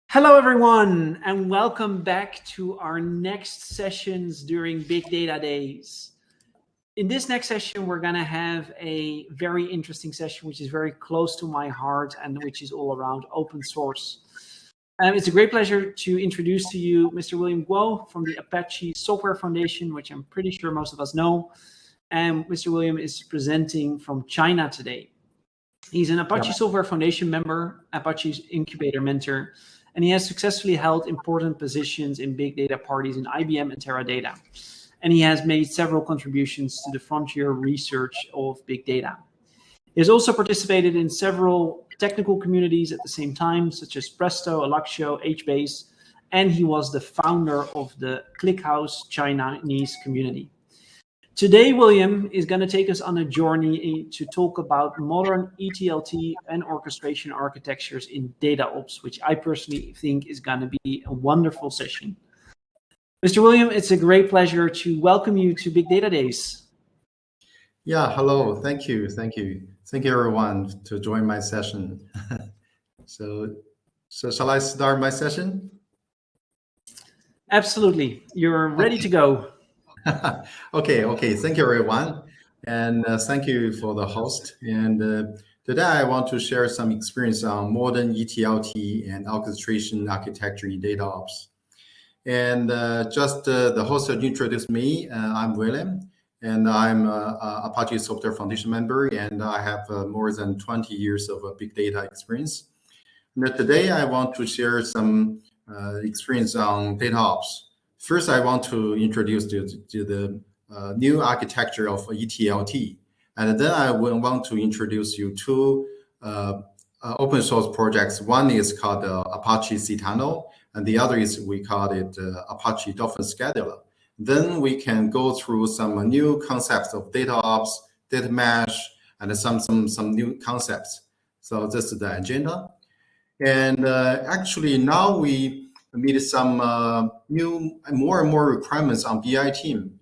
Hello, everyone, and welcome back to our next sessions during Big Data Days. In this next session, we're going to have a very interesting session, which is very close to my heart and which is all around open source. It's a great pleasure to introduce to you Mr. William Guo from the Apache Software Foundation, which I'm pretty sure most of us know. And Mr. William is presenting from China today. He's an Apache Software Foundation member, Apache Incubator Mentor, and he has successfully held important positions in big data parties in IBM and Teradata. And he has made several contributions to the frontier research of big data. He has also participated in several technical communities at the same time, such as Presto, Alluxio, Hbase, and he was the founder of the Clickhouse Chinese community. Today, William is going to take us on a journey to talk about modern EtLT and orchestration architectures in DataOps, which I personally think is going to be a wonderful session. Mr. William, it's a great pleasure to welcome you to Big Data Days. Yeah, hello. Thank you. Thank you, everyone, to join my session. So shall I start my session? Absolutely. You're ready to go. Okay. Thank you, everyone. And thank you for the host. And today I want to share some experience on modern EtLT and orchestration architecture in DataOps. And the host introduced me. I'm William, and I'm a Apache Software Foundation member, and I have more than 20 years of big data experience. And today I want to share some experience on DataOps. First, I want to introduce you to the new architecture of EtLT. And then I will want to introduce you to open source projects. One is called Apache Citano, and the other is, we call it Apache Dolphin Scheduler. Then we can go through some new concepts of DataOps, data mesh, and some new concepts. So this is the agenda. And actually now we meet some more and more requirements on BI team.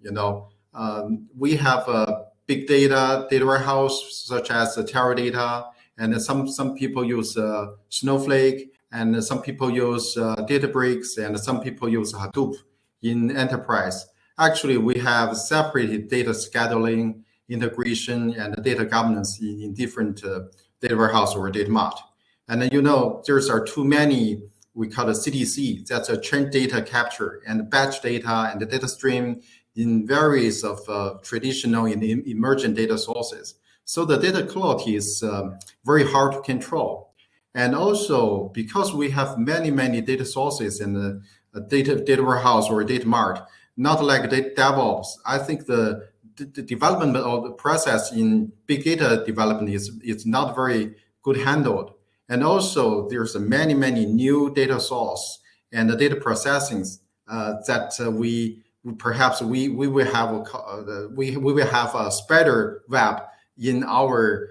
We have a big data warehouse such as Teradata, and some people use Snowflake, and some people use Databricks, and some people use Hadoop in enterprise. Actually, we have separated data scheduling, integration, and data governance in different data warehouse or data mart. And then, there's are too many. We call it CDC, that's a change data capture, and batch data and the data stream in various of traditional and emergent data sources. So the data quality is very hard to control. And also, because we have many data sources in the data warehouse or data mart, not like DevOps, I think the development of the process in big data development is not very good handled. And also, there's many new data source and the data processing that we will have a spider web in our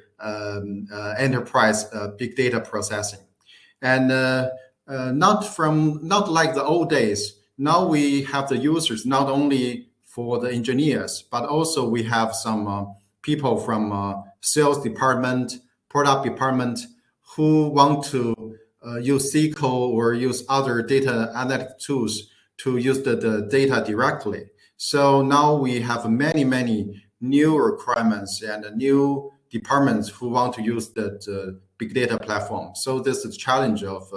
enterprise big data processing, and not like the old days. Now we have the users not only for the engineers, but also we have some people from sales department, product department, who want to use SQL or use other data analytic tools to use the data directly. So now we have many new requirements and new departments who want to use the big data platform. So this is the challenge of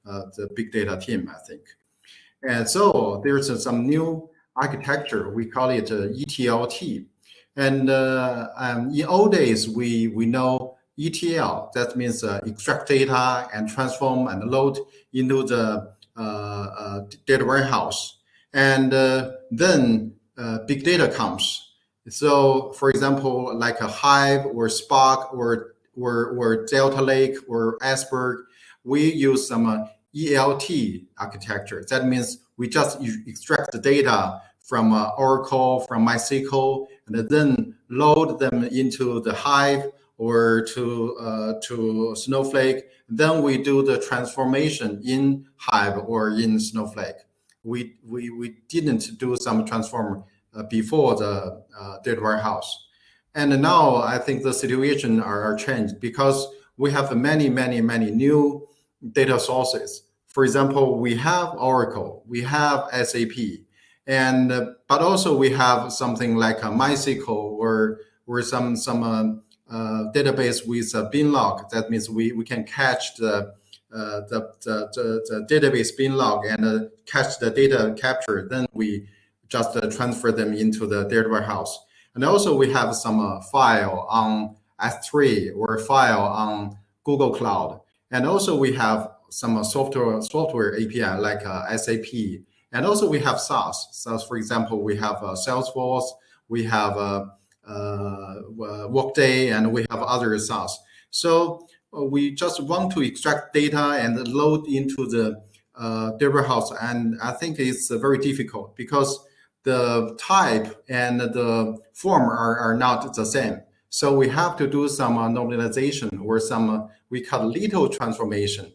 the big data team, I think. And so there's some new architecture. We call it EtLT. And in old days, we know ETL, that means extract data and transform and load into the data warehouse. And then big data comes. So for example, like a Hive or Spark or Delta Lake or Iceberg, we use some ELT architecture. That means we just extract the data from Oracle, from MySQL, and then load them into the Hive or to Snowflake. Then we do the transformation in Hive or in Snowflake. We didn't do some transform before the data warehouse. And now I think the situation are changed because we have many new data sources. For example, we have Oracle, we have SAP, and but also we have something like a MySQL or some database with a bin log. That means we can catch the database bin log and catch the data capture. Then we just transfer them into the data warehouse. And also we have some file on S3 or file on Google Cloud. And also we have some software API like SAP. And also we have SaaS. So for example, we have Salesforce, we have Workday, and we have other SaaS. So we just want to extract data and load into the data warehouse. And I think it's very difficult because the type and the form are not the same. So we have to do some normalization or some, we call little transformation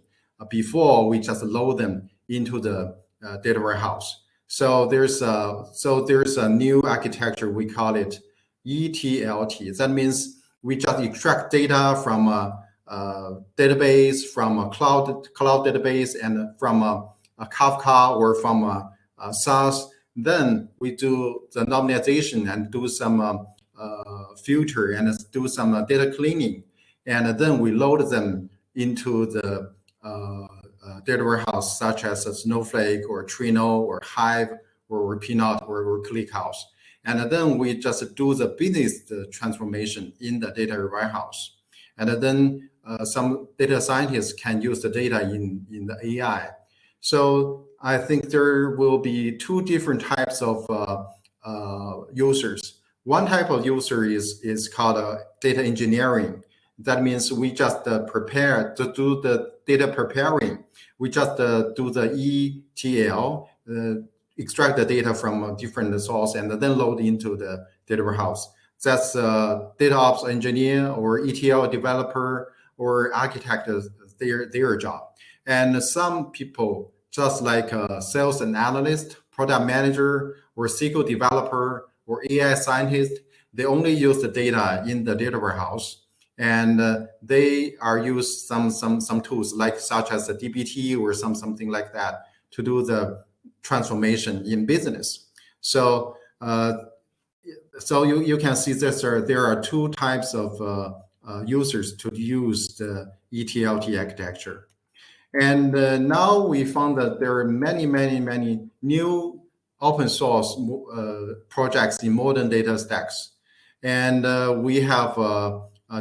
before we just load them into the data warehouse. So there's a new architecture, we call it EtLT. That means we just extract data from a database, from a cloud database, and from a Kafka or from a SaaS. Then we do the normalization and do some filter and do some data cleaning, and then we load them into the data warehouse, such as a Snowflake or Trino or Hive or Peanut or Clickhouse. And then we just do the business transformation in the data warehouse. And then some data scientists can use the data in the AI. So I think there will be two different types of users. One type of user is called data engineering. That means we just prepare to do the data preparing. We just do the ETL, extract the data from different source and then load into the data warehouse. That's DataOps engineer or ETL developer or architect, their job. And some people, just like a sales and analyst, product manager, or SQL developer, or AI scientist, they only use the data in the data warehouse. And they are use some tools like such as a DBT or something like that to do the transformation in business. So you can see that there are two types of users to use the EtLT architecture. And now we found that there are many new open source projects in modern data stacks. And we have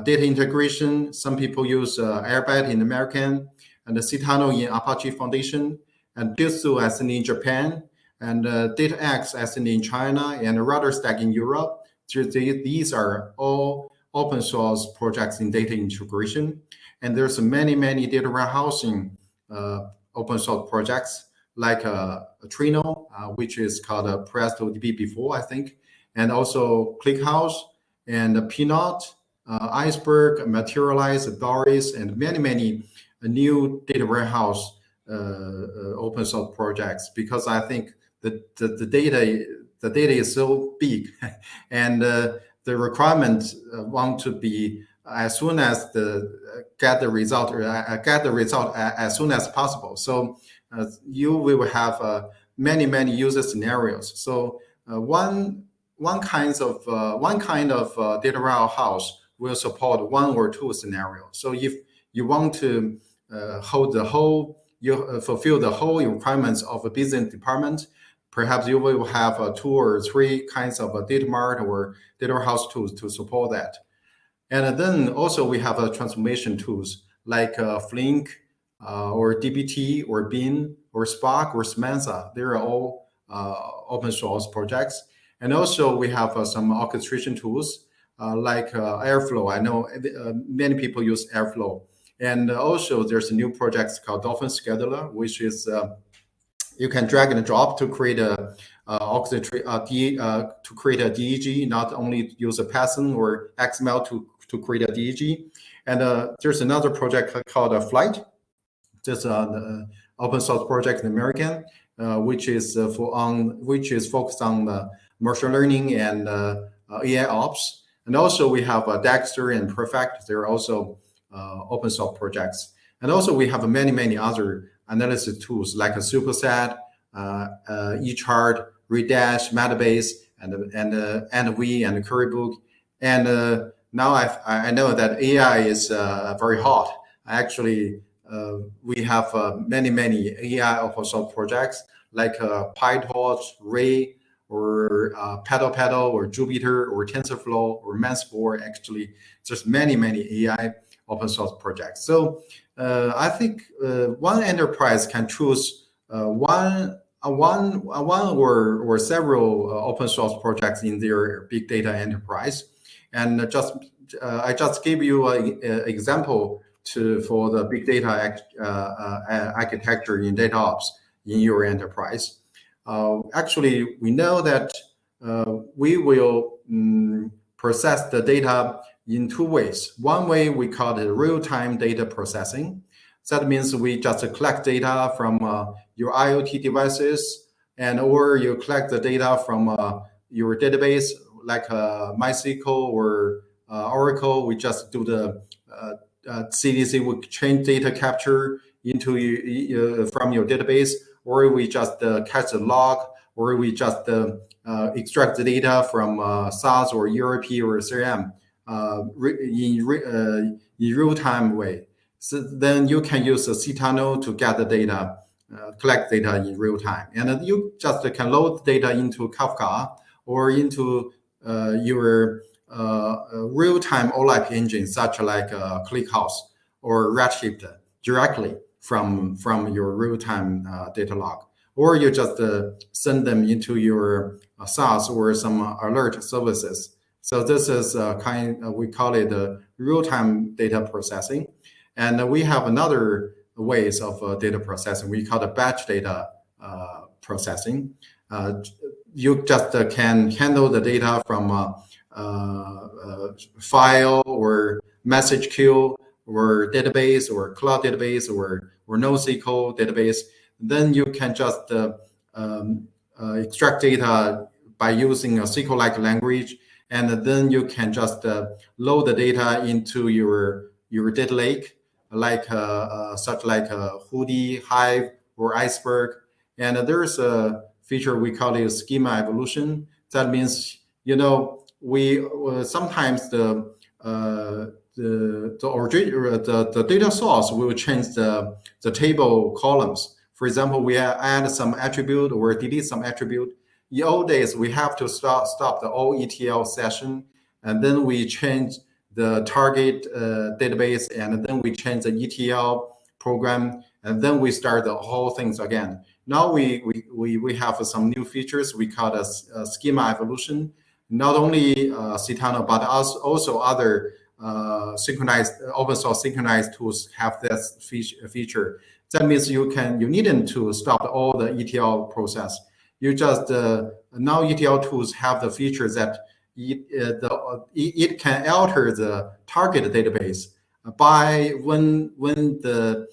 data integration. Some people use Airbag in American, and the Citano in Apache Foundation, and Presto as in Japan, and DataX as in China, and RudderStack in Europe. These are all open source projects in data integration. And there's many data warehousing open source projects like Trino, which is called Presto DB before, I think, and also Clickhouse and Peanut, Iceberg, Materialize, Doris, and many new data warehouse open source projects, because I think that the data is so big and the requirement want to be as soon as get the result as soon as possible. So you will have many user scenarios. So one kind of data warehouse will support one or two scenarios. So if you want to fulfill the whole requirements of a business department, perhaps you will have two or three kinds of data mart or data warehouse tools to support that. And then also we have transformation tools like Flink or DBT or Bean or Spark or Samantha. They're all open source projects. And also we have some orchestration tools like Airflow. I know many people use Airflow. And also there's a new project called Dolphin Scheduler, which is you can drag and drop to create a DEG, not only use a Python or XML to create a DEG. And there's another project called Flight. There's an open source project in American, which is focused on machine learning and AI ops. And also we have Dexter and Perfect. They're also open source projects. And also we have many other analysis tools like a Superset, eChart, Redash, Metabase, and we and Currybook. And now I know that AI is very hot. Actually, we have many AI open source projects like PyTorch, Ray, or Paddle, or Jupyter, or TensorFlow, or Mansport. Actually, just many AI open source projects. So I think one enterprise can choose one or several open source projects in their big data enterprise. And I just gave you an example for the big data architecture in DataOps in your enterprise. Actually, we know that we will process the data in two ways. One way we call it real-time data processing. That means we just collect data from your IoT devices, or you collect the data from your database like MySQL or Oracle. We just do the CDC, we change data capture into from your database, or we just catch the log, or we just extract the data from SaaS or ERP or CRM in real-time way. So then you can use a cTunnel to get the data, collect data in real time. And you just can load data into Kafka or into your real-time OLAP engine, such like ClickHouse or Redshift, directly from your real-time data log. Or you just send them into your SaaS or some alert services. So this is we call it real-time data processing. And we have another ways of data processing. We call it batch data processing. You just can handle the data from file or message queue or database or cloud database or NoSQL database. Then you can just extract data by using a SQL-like language, and then you can just load the data into your data lake, like such like Hoodie, Hive, or Iceberg. And there's a feature we call it schema evolution. That means, we sometimes the data source will change the table columns. For example, we add some attribute or delete some attribute. In old days, we have to stop the whole ETL session, and then we change the target database, and then we change the ETL program, and then we start the whole things again. Now we have some new features we call it schema evolution. Not only cTunnel, but also other synchronized open source synchronized tools have this feature. That means you needn't to stop all the ETL process. You just now ETL tools have the feature that it can alter the target database by when the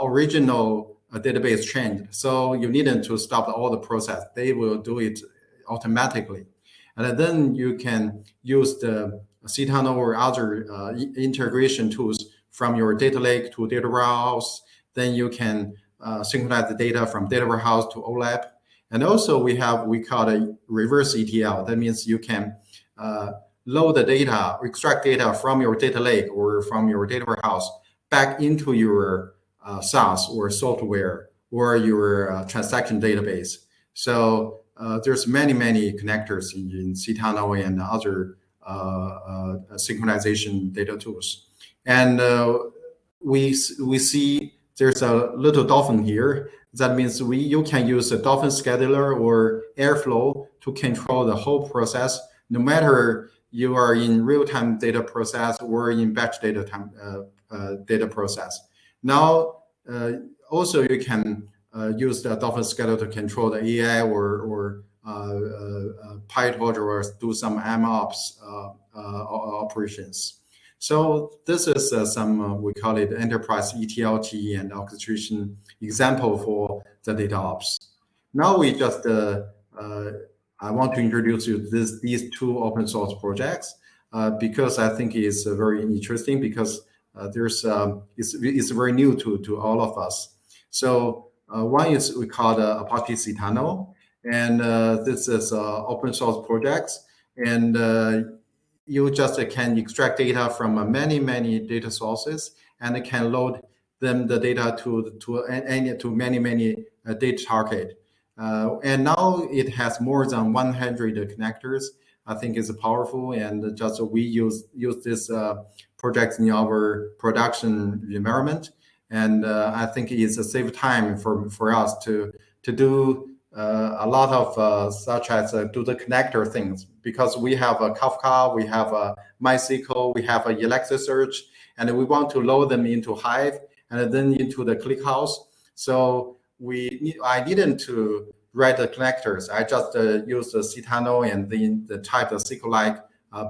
original database changed. So you needn't to stop all the process. They will do it automatically. And then you can use the cTunnel or other integration tools from your data lake to data warehouse. Then you can synchronize the data from data warehouse to OLAP. And also we call it reverse ETL. That means you can load the data, extract data from your data lake or from your data warehouse back into your SaaS or software or your transaction database. So there's many connectors in cTunnel and other synchronization data tools. And we see there's a little dolphin here. That means you can use a dolphin scheduler or Airflow to control the whole process, no matter you are in real-time data process or in batch data process. Now, also you can use the dolphin scheduler to control the AI or PyTorch or do some MOps operations. So this is some, we call it enterprise EtLT and orchestration example for the DataOps. Now we just, I want to introduce you these two open source projects because I think it's very interesting because it's very new to all of us. So one is we call the Apache Citano, and this is open source projects, and you just can extract data from many data sources, and it can load them the data to many data target. And now it has more than 100 connectors. I think it's powerful, and just we use this project in our production environment. And I think it's a save time for us to do a lot of such as do the connector things, because we have a Kafka, we have a MySQL, we have a Elasticsearch, and we want to load them into Hive and then into the ClickHouse. So I needed to write the connectors. I just use the Citano and then the type of SQL-like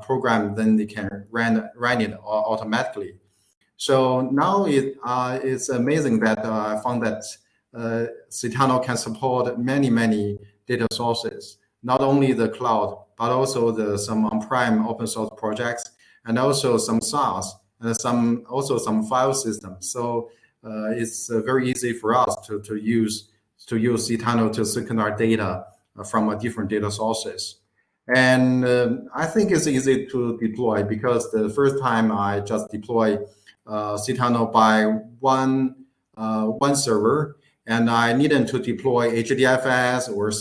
program, then they can run it automatically. So now it's amazing that I found that Citano can support many data sources, not only the cloud, but also some on-prem open source projects, and also some SaaS, and also some file systems. So it's very easy for us to use Citano to synchronize data from different data sources. And I think it's easy to deploy, because the first time I just deploy Citano by one server, and I needed to deploy HDFS or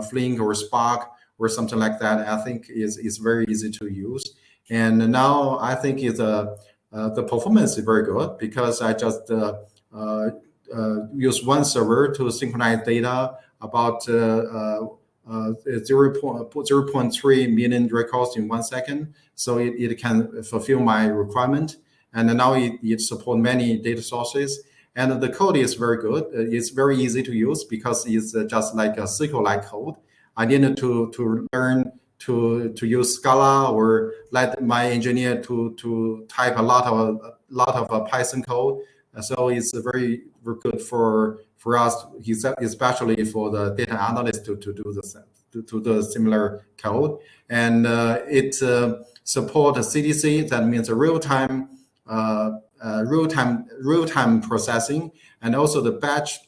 Flink or Spark or something like that. I think is very easy to use. And now I think the performance is very good, because I just use one server to synchronize data about 0.3 million records in 1 second. So it can fulfill my requirement. And now it supports many data sources. And the code is very good. It's very easy to use, because it's just like a SQL-like code. I needed to learn to use Scala, or let my engineer to type a lot of Python code. So it's very good for us, especially for the data analyst to do the similar code. And it supports CDC, that means real-time processing, and also the batch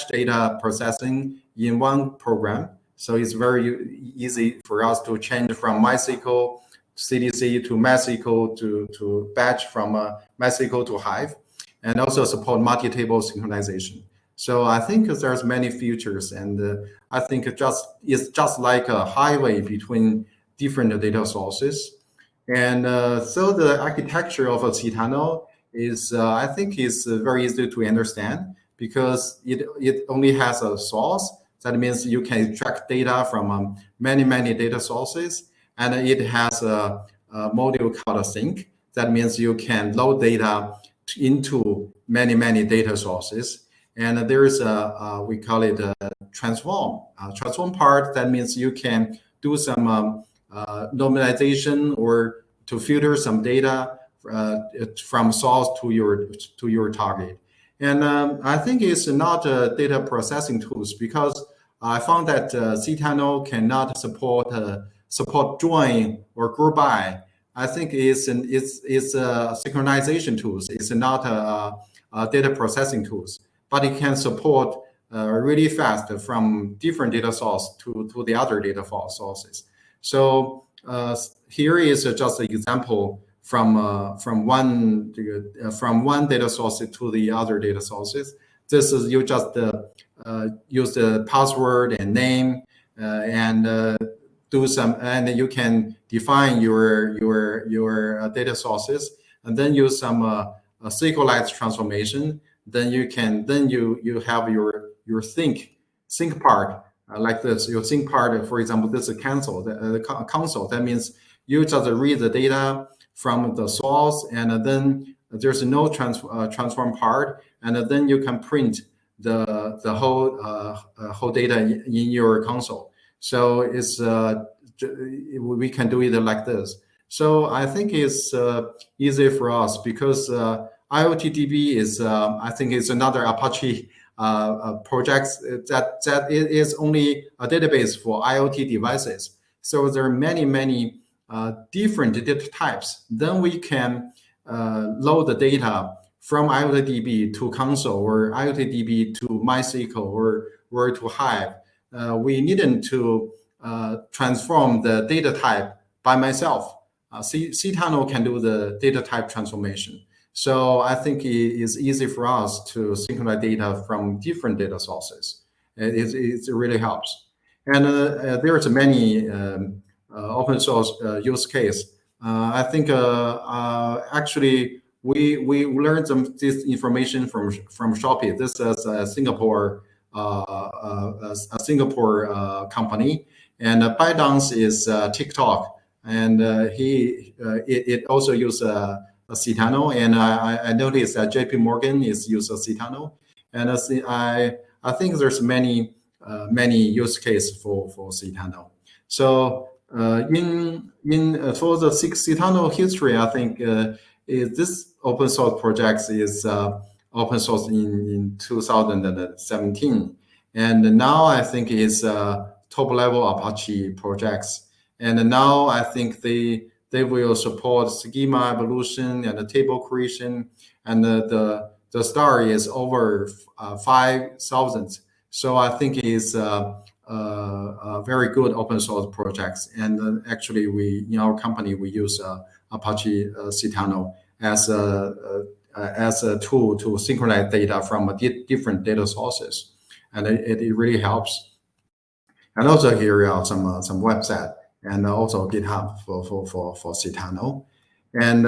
data processing in one program. So it's very easy for us to change from MySQL CDC to MySQL to batch, from MySQL to Hive, and also support multi-table synchronization. So I think there's many features, and I think it's just like a highway between different data sources. And so the architecture of a Citano is, I think, is very easy to understand, because it only has a source. That means you can extract data from many data sources, and it has a module called a sink. That means you can load data into many data sources. And there is we call it a transform. Transform part, that means you can do some normalization, or to filter some data from source to your target. And I think it's not data processing tools, because I found that Citano cannot support join or group by. I think it's synchronization tools. It's not data processing tools, but it can support really fast from different data source to the other data sources. So here is just an example from one data source to the other data sources. This is, you just use the password and name, and do some, and you can define your data sources, and then use some SQLite transformation. Then you have your sync part like this. Your sync part, for example, this is console. That means you just read the data from the source, and then there's no transform part, and then you can print the whole data in your console. So it's we can do it like this. So I think it's easy for us, because IoTDB is I think it's another Apache project that it is only a database for IoT devices. So there are many different data types. Then we can load the data from IoTDB to console or IoTDB to MySQL or to Hive. We needed to transform the data type by myself. cTunnel can do the data type transformation. So I think it is easy for us to synchronize data from different data sources. It really helps. And there's many open source use case. I think actually we learned this information from Shopee. This is a Singapore company, and ByteDance is TikTok, and it also uses cTunnel, and I noticed that JP Morgan is using cTunnel, and I think there's many use cases for cTunnel. So for the cTunnel history, I think this open source project is open source in 2017, and now I think it's top level Apache projects, and now I think they will support schema evolution and the table creation, and the star is over 5,000. So I think it's a very good open source projects. And actually, we in our company we use Apache cTunnel as a tool to synchronize data from different data sources, and it really helps. And also here are some website and also GitHub for cTunnel. And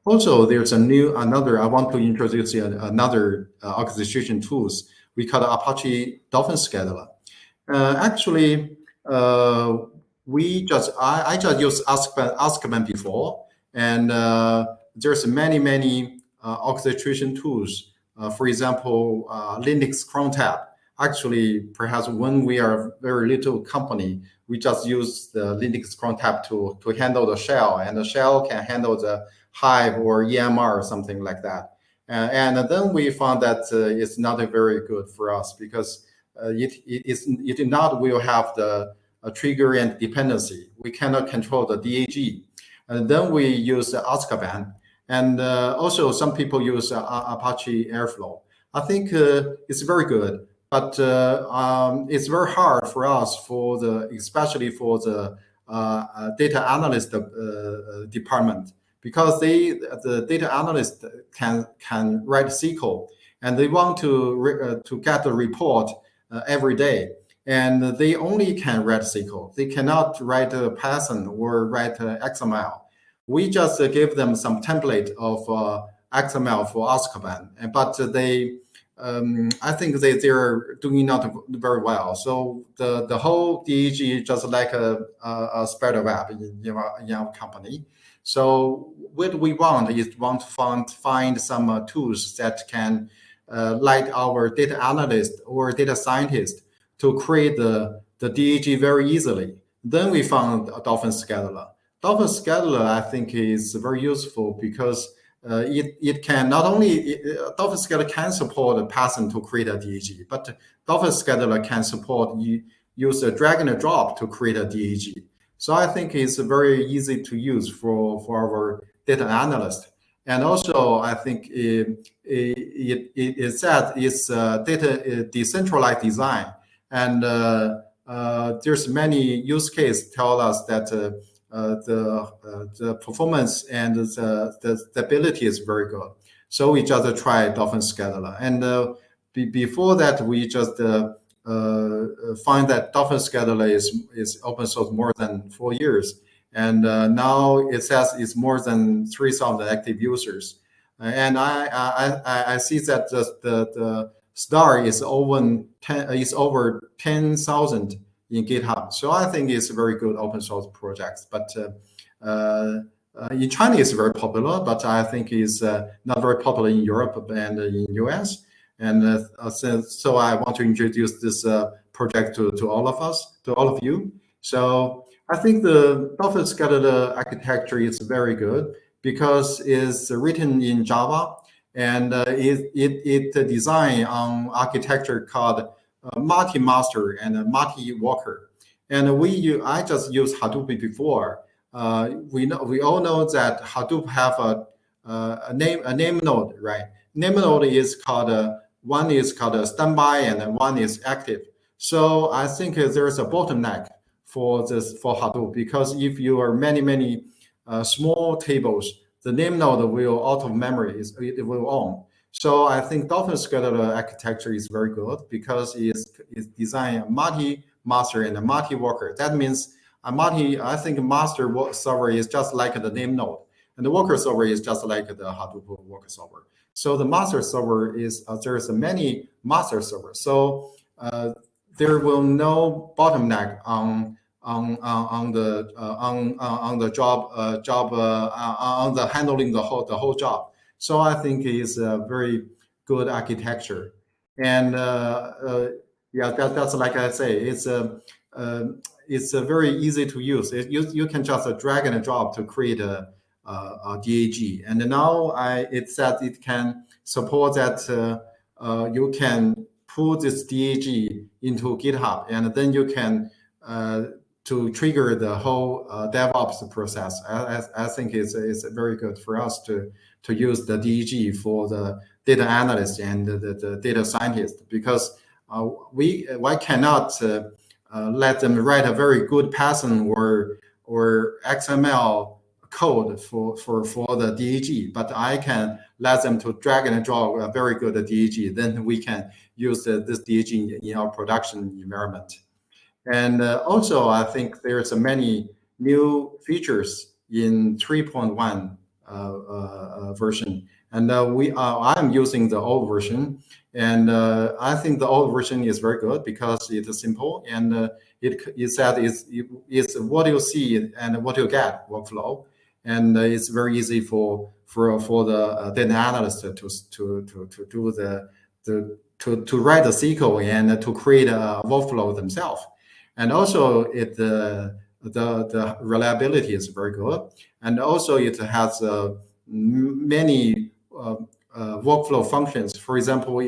also there's another, I want to introduce another orchestration tools we call Apache Dolphin Scheduler. Actually, I just used Azkaban before, and there's many orchestration tools. For example, Linux cron tab. Actually, perhaps when we are a very little company, we just use the Linux cron tab to handle the shell, and the shell can handle the Hive or EMR or something like that. And then we found that it's not very good for us because it not will have the trigger and dependency. We cannot control the DAG. And then we use Azkaban. And also some people use Apache Airflow. I think it's very good, but it's very hard for us especially for the data analyst department, because the data analyst can write SQL, and they want to get a report every day, and they only can write SQL. They cannot write Python or write XML. We just give them some template of XML for Azkaban, but I think they're doing not very well. So the whole DAG is just like a spider web in our company. So what we want is to find some tools that can like our data analyst or data scientist to create the DAG very easily. Then we found Dolphin Scheduler. Dolphin Scheduler, I think, is very useful because it can not only Dolphin Scheduler can support a Python to create a DAG, but Dolphin Scheduler can support use a drag and a drop to create a DAG. So I think it's very easy to use for our data analyst. And also, I think it said it's data decentralized design, and there's many use cases tell us that the performance and the stability is very good. So we just try Dolphin Scheduler, and before that we just find that Dolphin Scheduler is open source more than 4 years. And now it says it's more than 3,000 active users, and I see that the star is over 10,000 in GitHub. So I think it's a very good open source project. But in China, it's very popular, but I think it's not very popular in Europe and in US. And so I want to introduce this project to all of us, to all of you. So I think the Dolphin Scheduler architecture is very good because it's written in Java, and it designed on architecture called multi-master and multi-worker. And I just used Hadoop before. We all know that Hadoop have a name node, right? name node is called one is called standby and one is active. So I think there's a bottleneck for Hadoop, because if you are many small tables, the name node will out of memory, it will own. So I think Dolphin Scheduler architecture is very good because it's designed multi-master and a multi-worker. That means I think master server is just like the name node, and the worker server is just like the Hadoop worker server. So the master server is there's many master servers. So there will no bottleneck on the job on the handling the whole job. So I think it's a very good architecture, and yeah, that's like I say, it's very easy to use. You can just drag and drop to create a DAG, and now it said it can support that you can pull this DAG into GitHub, and then you can to trigger the whole DevOps process. I think it's very good for us to use the DAG for the data analyst and the data scientist, because we cannot let them write a very good Python or XML code for the DAG, but I can let them to drag and drop a very good DAG. Then we can use this DAG in our production environment. And also, I think there's many new features in 3.1 version, and I'm using the old version, and I think the old version is very good because it's simple, and it said it's what you see and what you get workflow, and it's very easy for the data analyst to do to write the SQL and to create a workflow themselves. And also the reliability is very good, and also it has many workflow functions. For example,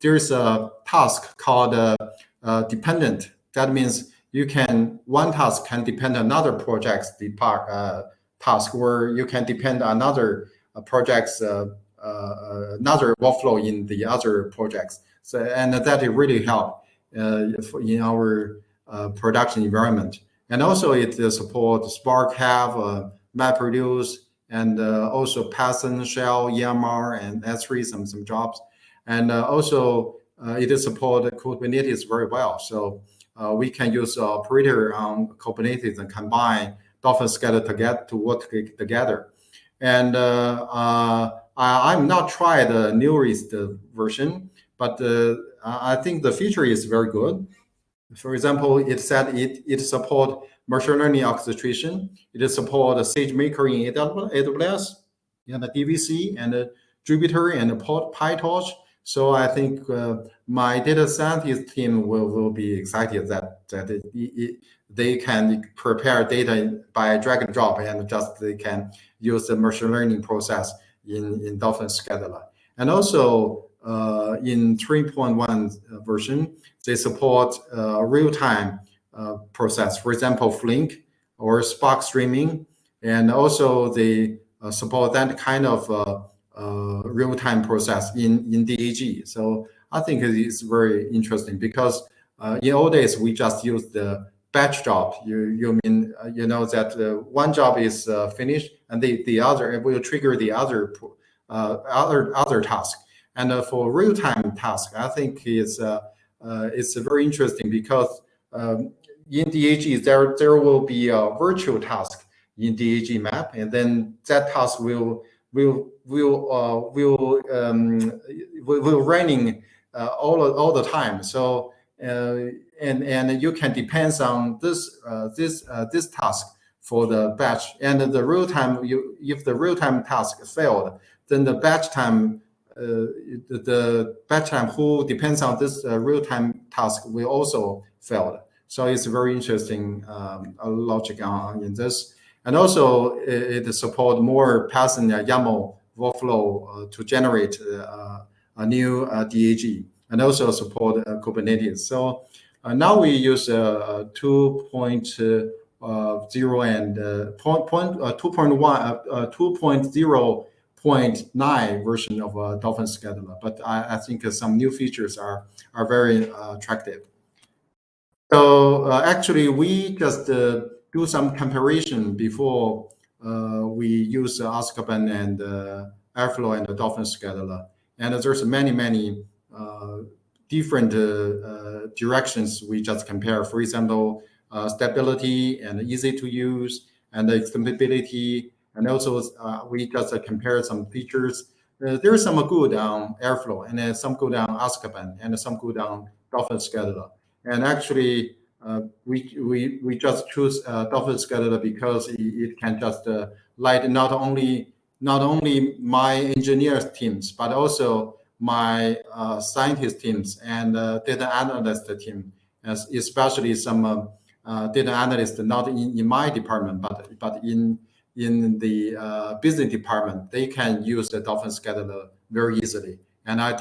there's a task called dependent. That means one task can depend on another project's task, or you can depend on another project's another workflow in the other projects. So, and that it really help in our production environment. And also it supports Spark, Have, MapReduce, and also Python, Shell, EMR, and S3, some jobs. And also it supports Kubernetes very well. So we can use operator on Kubernetes and combine Dolphin Scheduler to work together. And I'm not tried the newest version, but I think the feature is very good. For example, it said it supports machine learning orchestration. It supports SageMaker in AWS, and the DVC, and Jupyter, and PyTorch. So I think my data scientist team will be excited that they can prepare data by drag and drop, and just they can use the machine learning process in Dolphin Scheduler. And also in 3.1 version, they support real-time process. For example, Flink or Spark streaming, and also they support that kind of real-time process in DAG. So I think it is very interesting because in old days we just use the batch job. You mean that one job is finished and the other will trigger the other task. And for real-time task, I think it's very interesting because in DAG there will be a virtual task in DAG map, and then that task will running all the time. So and you can depend on this task for the batch, and the real time. If the real time task failed, then the batch time. The batch time who depends on this real-time task will also fail. So it's very interesting logic in this. And also it supports more Python YAML workflow to generate a new DAG, and also support Kubernetes. So now we use 2.0 and 2.1, 2.0 0.9 version of Dolphin scheduler, but I think some new features are very attractive. So actually, we just do some comparison before we use Azkaban and Airflow and the Dolphin scheduler, and there's many different directions we just compare. For example, stability and easy to use, and the extensibility, and also we just compare some features. There's some good on Airflow, and then some good on Azkaban, and some good on Dolphin scheduler. And actually, we just choose Dolphin scheduler because it can just light not only my engineers teams, but also my scientist teams and data analyst team, especially some data analysts not in my department, but in the business department. They can use the Dolphin scheduler very easily, and I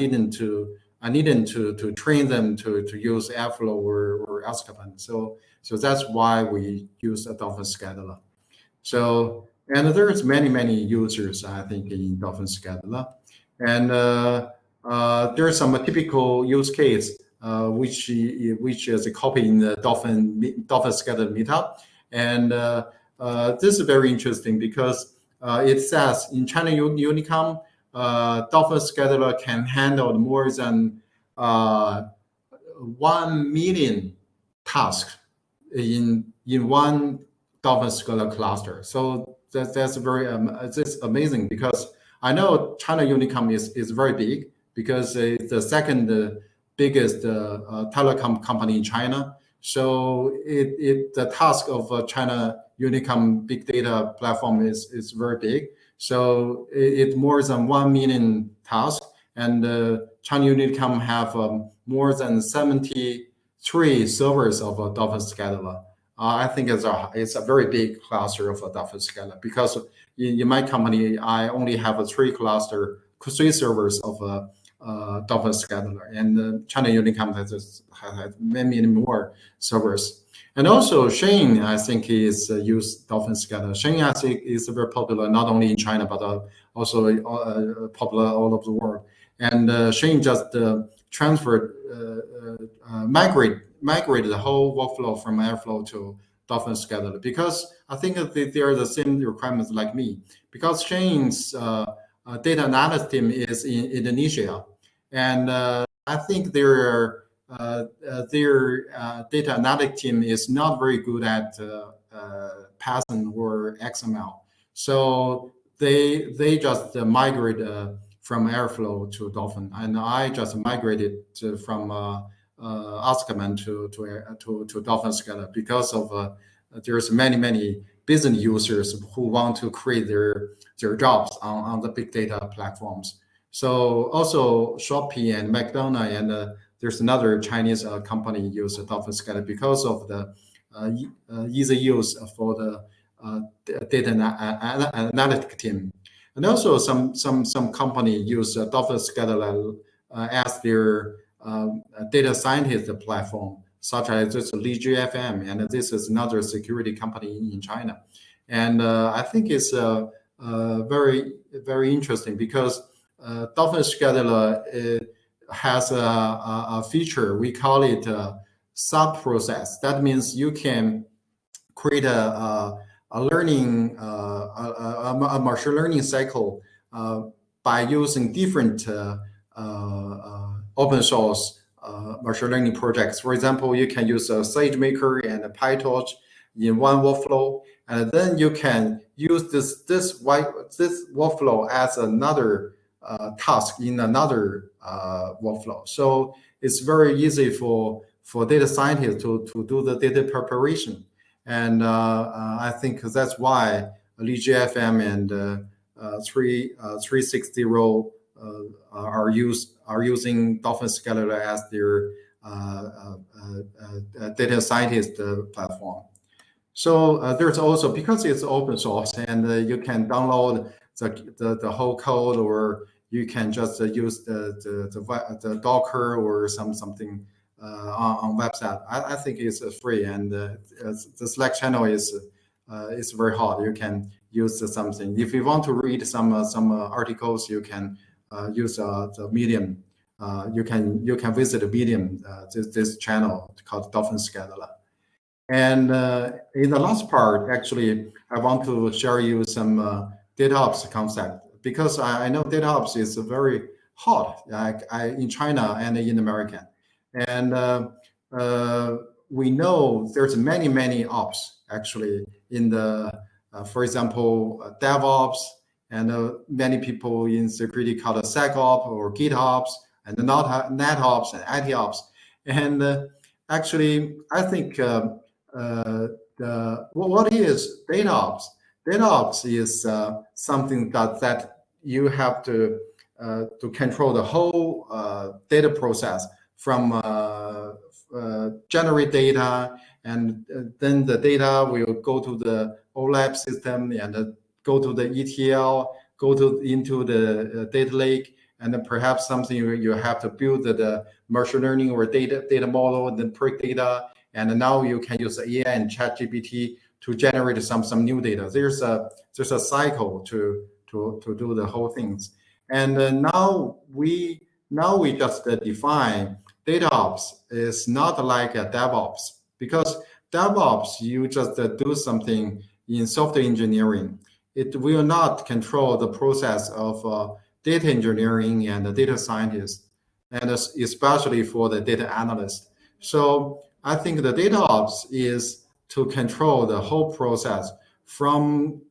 needed to train them to use Airflow or Azkaban. So that's why we use a Dolphin scheduler. So, and there's many users, I think, in Dolphin scheduler, and there's some typical use case which is a copy in the Dolphin scheduler meetup, and this is very interesting because it says in China Unicom, Dolphin scheduler can handle more than 1 million tasks in one Dolphin scheduler cluster. So that's very it's amazing, because I know China Unicom is very big, because it's the second biggest telecom company in China. So the task of China Unicom big data platform is very big. So it's more than 1 million tasks, and China Unicom have more than 73 servers of a Dolphin scheduler. I think it's a very big cluster of a Dolphin scheduler, because in my company I only have three servers of a Dolphin scheduler, and China Unicom has many more servers. And also Shane, I think, is used Dolphin scheduler. Shane, I think, is very popular not only in China but also popular all over the world. And Shane just migrated the whole workflow from Airflow to Dolphin scheduler, because I think that they are the same requirements like me. Because Shane's data analysis team is in Indonesia, and I think their data analytics team is not very good at Python or XML. So they just migrate from Airflow to Dolphin, and I just migrated from Azkaban to Dolphin scheduler, because of there's many business users who want to create their jobs on the big data platforms. So also Shopee and McDonald's, and there's another Chinese company use Dolphin scheduler because of the easy use for the data analytic team. And also some company use Dolphin scheduler as their data scientist platform, such as this LiGFM, and this is another security company in China. And I think it's very interesting, because Dolphin scheduler has a feature, we call it sub-process. That means you can create a machine learning cycle by using different open source machine learning projects. For example, you can use a SageMaker and a PyTorch in one workflow, and then you can use this workflow as another task in another workflow. So it's very easy for data scientists to do the data preparation. And I think that's why LiGFM and 360 are using Dolphin scheduler as their data scientist platform. So there's also, because it's open source, and you can download the whole code, or you can just use the Docker or something on website. I think it's free, and the Slack channel is very hot. use something. If you want to read some articles, you can use the Medium. You can visit the Medium, this channel called Dolphin Scheduler. And in the last part, actually, I want to share you some DataOps concept, because I know DataOps is very hot in China and in America. And we know there's many ops actually in the, for example, DevOps, and many people in security call it SecOps or GitOps, and NetOps and ITOps. And actually, I think what is DataOps? DataOps is something that you have to control the whole data process from generate data, and then the data will go to the OLAP system and go to the ETL, into the data lake, and then perhaps something you have to build the machine learning or data model, and then predict data. And now you can use AI and ChatGPT to generate some new data. There's a cycle to do the whole things. And now we just define DataOps is not like a DevOps, because DevOps, you just do something in software engineering. It will not control the process of data engineering and the data scientists, and especially for the data analyst. So I think the DataOps is to control the whole process from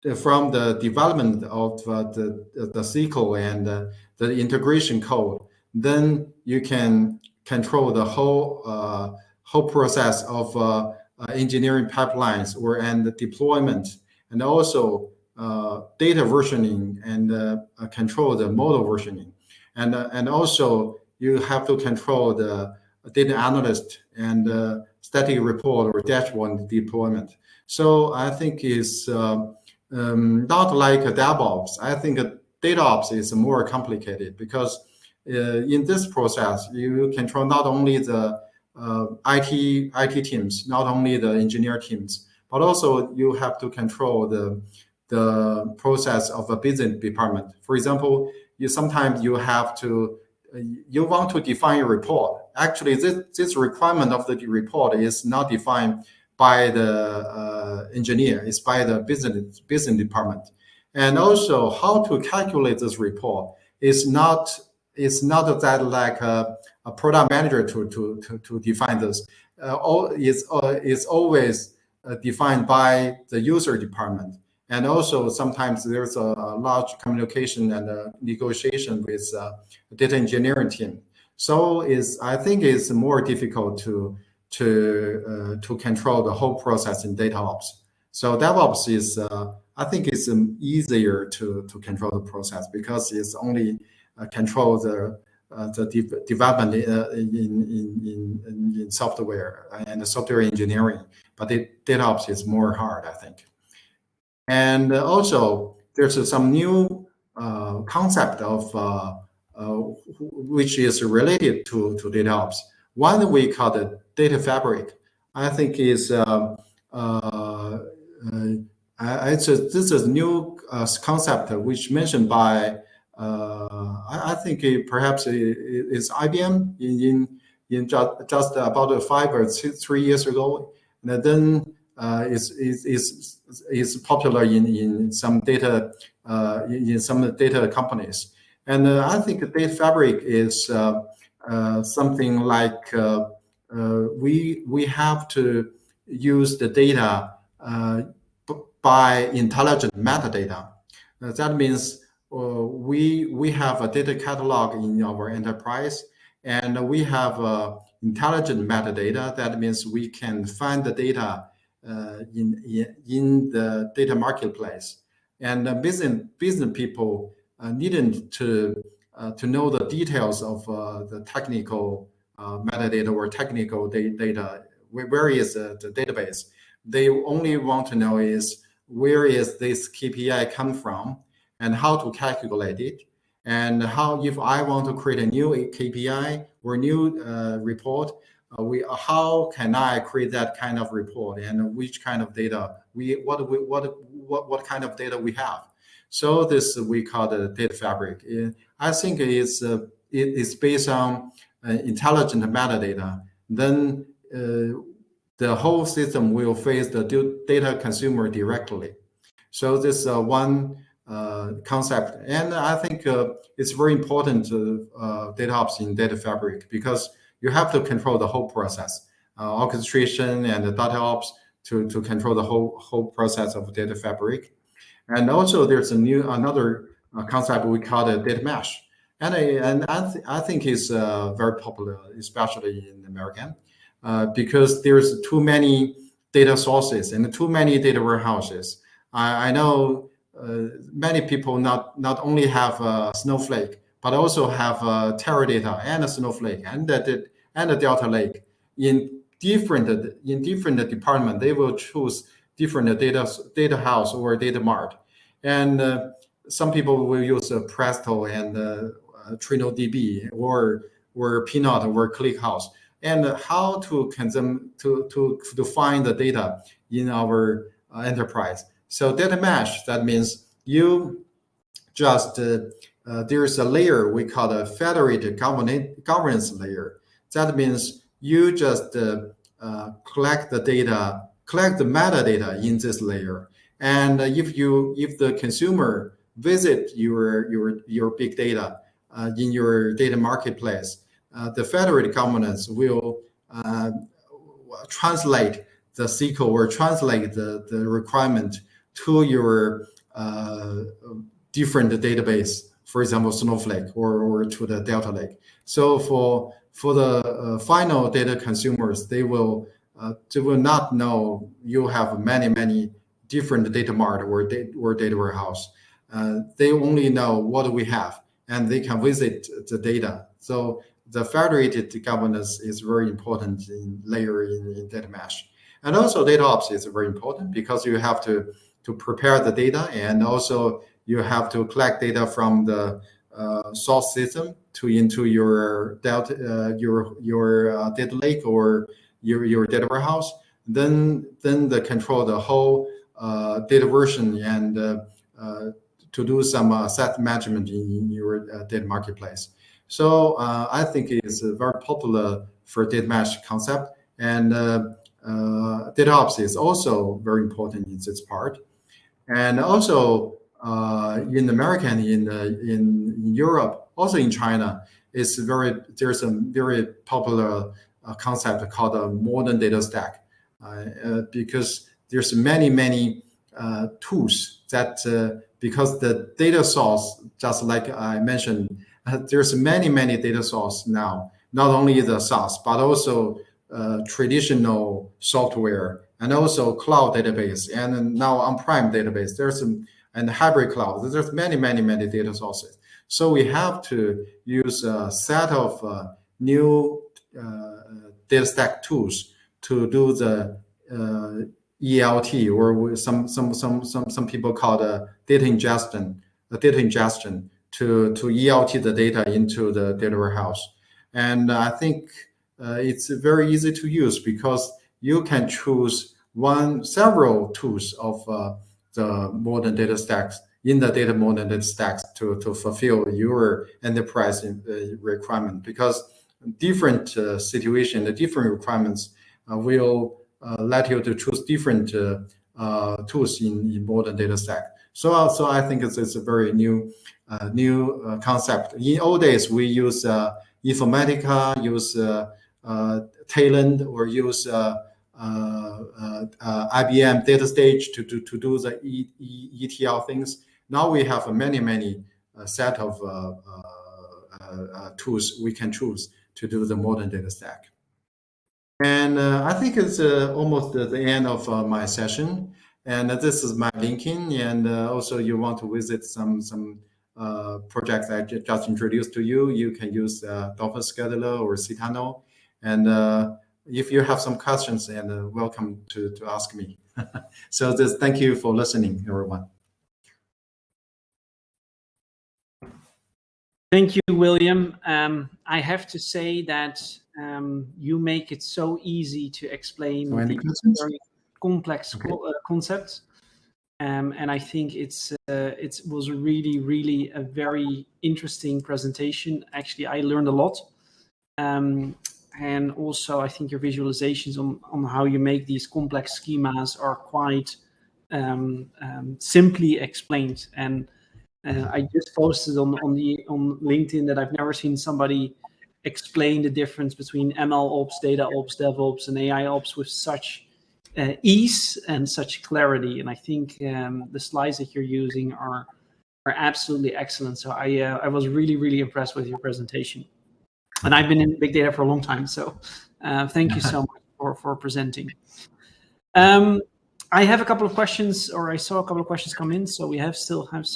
the development of the SQL and the integration code. Then you can control the whole process of engineering pipelines and the deployment, and also data versioning, and control the model versioning, and also you have to control the data analyst and static report or dashboard deployment. So I think it's not like a DevOps. I think DataOps is more complicated, because in this process you control not only the IT teams, not only the engineer teams, but also you have to control the process of a business department. For example, sometimes you want to define a report. Actually, this requirement of the report is not defined by the engineer, it's by the business department. And also, how to calculate this report is not that like a product manager to define this. It's always defined by the user department. And also sometimes there's a large communication and negotiation with data engineering team. So I think it's more difficult to control the whole process in DataOps. So DevOps is, I think it's easier to control the process, because it's only control the development in software and the software engineering. But DataOps is more hard, I think. And also, there's some new concept of which is related to DataOps. One we call the data fabric. I think is this is new concept which mentioned by I think perhaps it's IBM in just about 5 or 3 years ago, and then is popular in some data companies. And I think data fabric is something like we have to use the data by intelligent metadata. That means we have a data catalog in our enterprise, and we have intelligent metadata. That means we can find the data in the data marketplace, and business people needn't to know the details of the technical metadata or technical data. Where is the database? They only want to know is where is this KPI come from, and how to calculate it, and how, if I want to create a new KPI or new report, how can I create that kind of report, and which kind of data what kind of data we have. So this we call the data fabric. I think it's based on intelligent metadata. Then the whole system will face the data consumer directly. So this one concept, and I think it's very important to DataOps in data fabric, because you have to control the whole process, orchestration and the DataOps to control the whole process of data fabric. And also there's another concept we call the data mesh. And I think it's very popular, especially in American, because there's too many data sources and too many data warehouses. I know many people not only have Snowflake, but also have Teradata and a Snowflake and a Delta Lake. In different department, they will choose different data house or data mart. And some people will use Presto and TrinoDB or Peanut or Clickhouse. And how to consume to find the data in our enterprise. So data mesh, that means you just there's a layer we call the federated governance layer. That means you just collect the metadata in this layer. And if the consumer visit your big data in your data marketplace, the federated governance will translate the SQL or translate the requirement to your different database, for example, Snowflake or to the Delta Lake. So for the final data consumers, they will not know you have many different data mart or data warehouse. They only know what we have, and they can visit the data. So the federated governance is very important in data mesh. And also DataOps is very important because you have to prepare the data, and also you have to collect data from the source system into your data lake or your data warehouse. Then the control the whole data version and to do some asset management in your data marketplace. So I think it's very popular for data mesh concept, and DataOps is also very important in this part. And also in America, in Europe, also in China, there's a very popular concept called modern data stack, because there's many tools that because the data source, just like I mentioned, there's many data sources now, not only the SaaS, but also traditional software, and also cloud database, and now on-prem database. And hybrid cloud. There's many data sources. So we have to use a set of new data stack tools to do the ELT, or some people call the data ingestion to ELT the data into the data warehouse. And I think it's very easy to use because you can choose several tools of the modern data stacks in the modern data stacks to fulfill your enterprise requirement, because different situation, the different requirements will let you to choose different tools in modern data stack. So I think it's a very new concept. In old days, we use Informatica, use Talent, or use IBM data stage to do the ETL things. Now we have many set of tools we can choose to do the modern data stack. And I think it's almost the end of my session. And this is my LinkedIn. And also you want to visit some projects I just introduced to you, you can use Dolphin Scheduler or Citano. And if you have some questions, and welcome to ask me. So thank you for listening, everyone. Thank you, William. I have to say that you make it so easy to explain the very complex concepts. And I think it was really a very interesting presentation. Actually, I learned a lot. And also, I think your visualizations on how you make these complex schemas are quite simply explained. And I just posted on LinkedIn that I've never seen somebody explain the difference between ML ops, data ops, DevOps, and AI ops with such ease and such clarity. And I think the slides that you're using are absolutely excellent. So I was really impressed with your presentation. And I've been in big data for a long time, so thank you so much for presenting. I have a couple of questions, or I saw a couple of questions come in, so we still have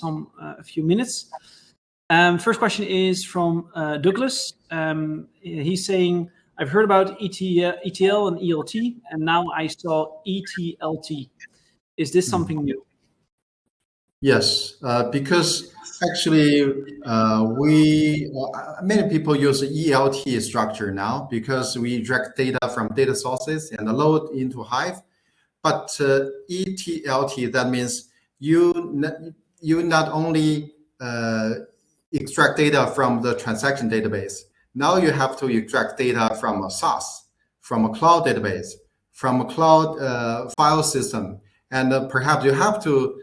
a few minutes. First question is from Douglas. He's saying, I've heard about ETL and ELT, and now I saw EtLT. Is this something new? Yes, because actually many people use ELT structure now because we direct data from data sources and load into Hive. But EtLT, that means you not only extract data from the transaction database, now you have to extract data from a SaaS, from a cloud database, from a cloud file system, and perhaps you have to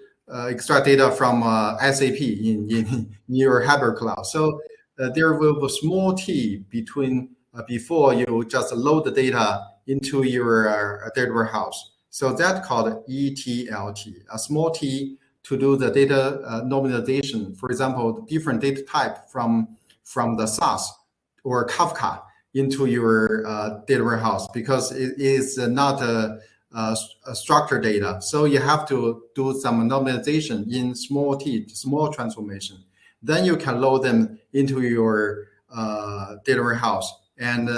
extract data from SAP in your Hybrid cloud. So there will be a small t between before you just load the data into your data warehouse. So that's called EtLT, a small t to do the data normalization. For example, different data type from the SaaS or Kafka into your data warehouse, because it is not a structured data. So you have to do some normalization in small transformation. Then you can load them into your data warehouse, and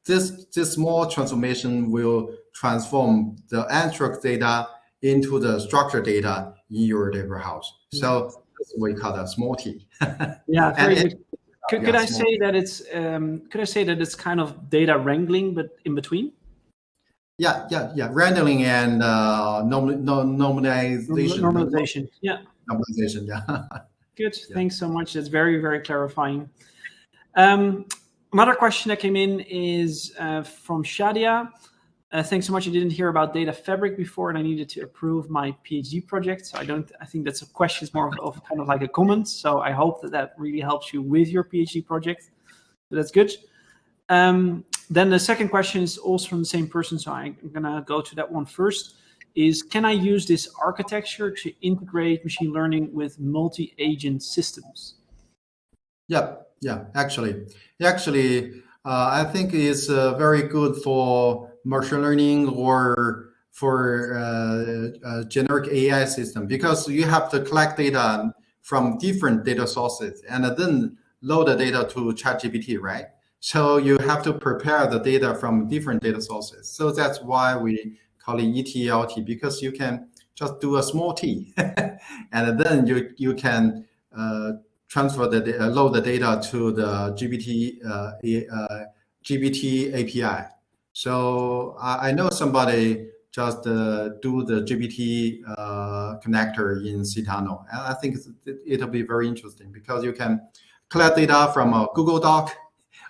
this small transformation will transform the unstructured data into the structured data in your data warehouse. So that's what we call that small t. Yeah, very good. Could I say that it's kind of data wrangling, but in between? Yeah. Rendering and normalization. Normalization. Yeah. Normalization. Yeah. Good. Yeah. Thanks so much. That's very clarifying. Another question that came in is from Shadia. Thanks so much. I didn't hear about Data Fabric before, and I needed to approve my PhD project. So I think that's a question. It's more of kind of like a comment. So I hope that really helps you with your PhD project. So that's good. Then the second question is also from the same person, so I'm gonna go to that one first. Is, can I use this architecture to integrate machine learning with multi-agent systems? Yeah. Actually, I think it's very good for machine learning or for generic AI system, because you have to collect data from different data sources and then load the data to ChatGPT, right? So you have to prepare the data from different data sources. So that's why we call it EtLT, because you can just do a small t, and then you can transfer load the data to the GPT API. So I know somebody just do the GPT connector in Citano, and I think it'll be very interesting because you can collect data from a Google Doc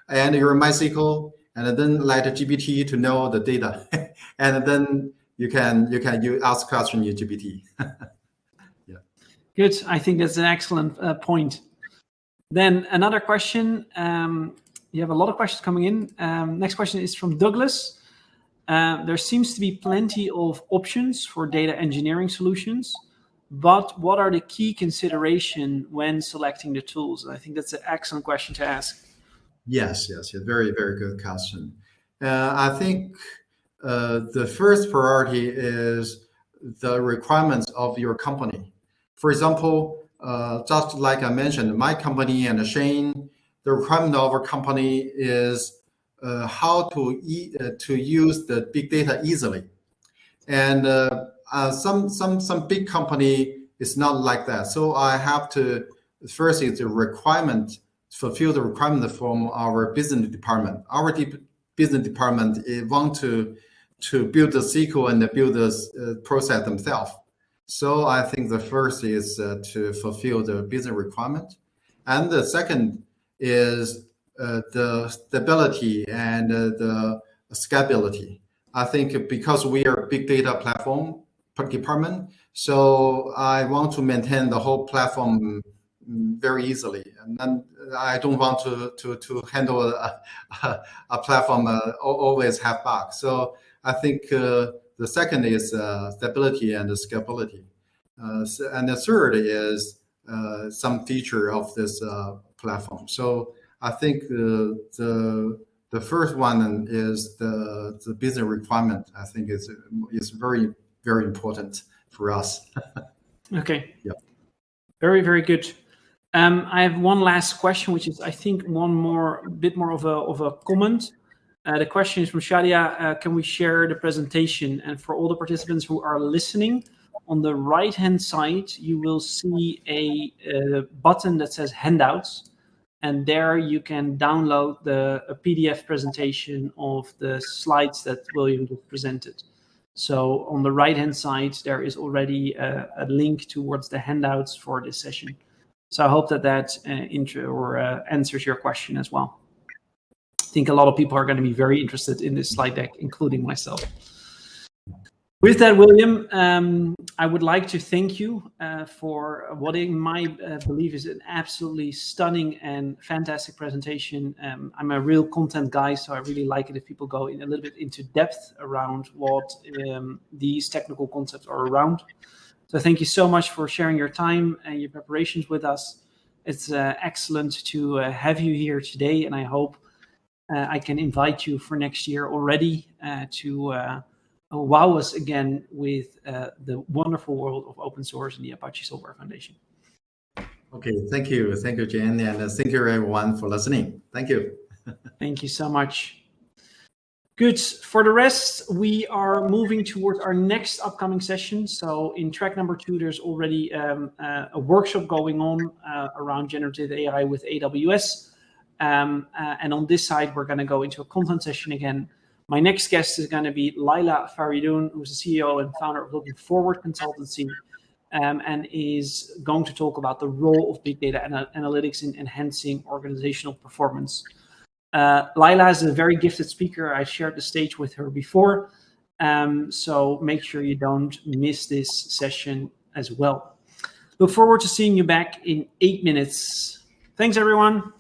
and your MySQL, and then let the GPT to know the data, and then you can ask question in GPT. Yeah. Good. I think that's an excellent point. Then another question. You have a lot of questions coming in. Next question is from Douglas. There seems to be plenty of options for data engineering solutions, but what are the key considerations when selecting the tools? I think that's an excellent question to ask. Yes. Very good question. I think the first priority is the requirements of your company. For example, just like I mentioned, my company and Shane, the requirement of our company is how to use the big data easily. And some big company is not like that. So I have to first is the requirement, fulfill the requirement from our business department. Our business department want to build the SQL and build the process themselves. So I think the first is to fulfill the business requirement. And the second is the stability and the scalability. I think because we are a big data platform department, so I want to maintain the whole platform very easily. And then I don't want to handle a platform always have bugs. So I think the second is stability and scalability. And the third is some feature of this platform. So I think the first one is the business requirement. I think is very, very important for us. Okay. Yeah. Very, very good. I have one last question, which is, I think, bit more of a comment. The question is from Shadia. Can we share the presentation? And for all the participants who are listening, on the right-hand side, you will see a button that says handouts. And there you can download a PDF presentation of the slides that William just presented. So on the right-hand side, there is already a link towards the handouts for this session. So I hope that answers your question as well. I think a lot of people are going to be very interested in this slide deck, including myself. With that, William, I would like to thank you for what in my belief is an absolutely stunning and fantastic presentation. I'm a real content guy, so I really like it if people go in a little bit into depth around what these technical concepts are around. So thank you so much for sharing your time and your preparations with us. It's excellent to have you here today, and I hope I can invite you for next year already to wow us again with the wonderful world of open source and the Apache Software Foundation. Okay, thank you, Jen, and thank you everyone for listening. Thank you. Thank you so much. Good. For the rest, we are moving towards our next upcoming session. So in track number 2, there's already a workshop going on around generative AI with AWS. And on this side, we're going to go into a content session again. My next guest is going to be Laila Faridoun, who's the CEO and founder of Looking Forward Consultancy, and is going to talk about the role of big data analytics in enhancing organizational performance. Laila is a very gifted speaker. I shared the stage with her before, so make sure you don't miss this session as well. Look forward to seeing you back in 8 minutes. Thanks, everyone.